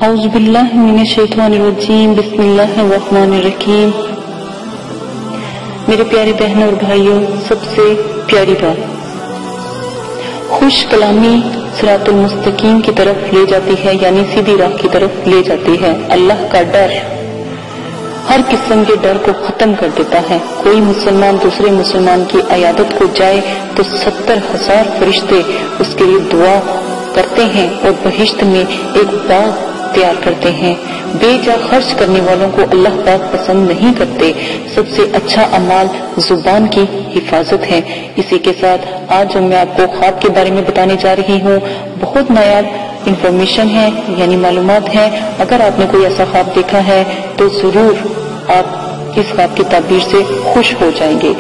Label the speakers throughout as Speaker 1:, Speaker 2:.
Speaker 1: اعوذ باللہ من الشیطان الرجیم، بسم اللہ الرحمن الرحیم۔ میرے پیارے بہنوں اور بھائیوں، سب سے پیاری بات، خوش کلامی صراط المستقیم کی طرف لے جاتی ہے، یعنی سیدھی راہ کی طرف لے جاتی ہے۔ اللہ کا ڈر ہر قسم کے ڈر کو ختم کر دیتا ہے۔ کوئی مسلمان دوسرے مسلمان کی عیادت کو جائے تو 70,000 فرشتے اس کے لیے دعا کرتے ہیں اور بہشت میں ایک باغ تیار کرتے ہیں۔ بے جا خرچ کرنے والوں کو اللہ پاک پسند نہیں کرتے۔ سب سے اچھا اعمال زبان کی حفاظت ہے۔ اسی کے ساتھ آج جو میں آپ کو خواب کے بارے میں بتانے جا رہی ہوں، بہت نایاب انفارمیشن ہے، یعنی معلومات ہے۔ اگر آپ نے کوئی ایسا خواب دیکھا ہے تو ضرور آپ اس خواب کی تعبیر سے خوش ہو جائیں گے۔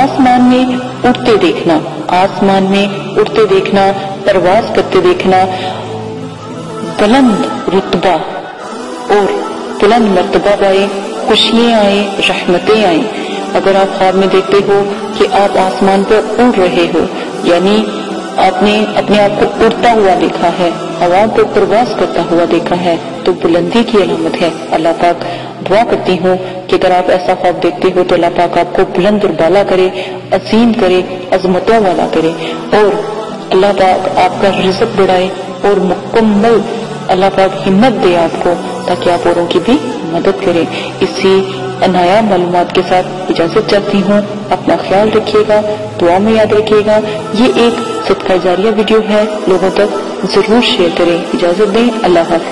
Speaker 1: آسمان میں اڑتے دیکھنا، آسمان میں اڑتے دیکھنا، پرواز کرتے دیکھنا، بلند رتبہ اور بلند مرتبہ آئے، خوشیاں آئے، رحمتیں آئیں۔ اگر آپ خواب میں دیکھتے ہو کہ آپ آسمان پر اڑ رہے ہو، یعنی آپ نے اپنے آپ کو اڑتا ہوا دیکھا ہے، ہوا کو پرواز کرتا ہوا دیکھا ہے، تو بلندی کی علامت ہے۔ اللہ پاک دعا کرتی ہوں کہ اگر آپ ایسا خواب دیکھتے ہو تو اللہ پاک آپ کو بلند اور بالا کرے، عظیم کرے، عظمتوں والا کرے، اور اللہ پاک آپ کا رزق بڑھائے اور مکمل اللہ پاک ہمت دے آپ کو، تاکہ آپ اوروں کی بھی مدد کریں۔ اسی نایاب معلومات کے ساتھ اجازت چاہتی ہوں۔ اپنا خیال رکھیے گا، دعا میں یاد رکھیے گا۔ یہ ایک صدقہ جاریہ ویڈیو ہے، لوگوں تک ضرور شیئر کریں۔ اجازت دیں، اللہ حافظ۔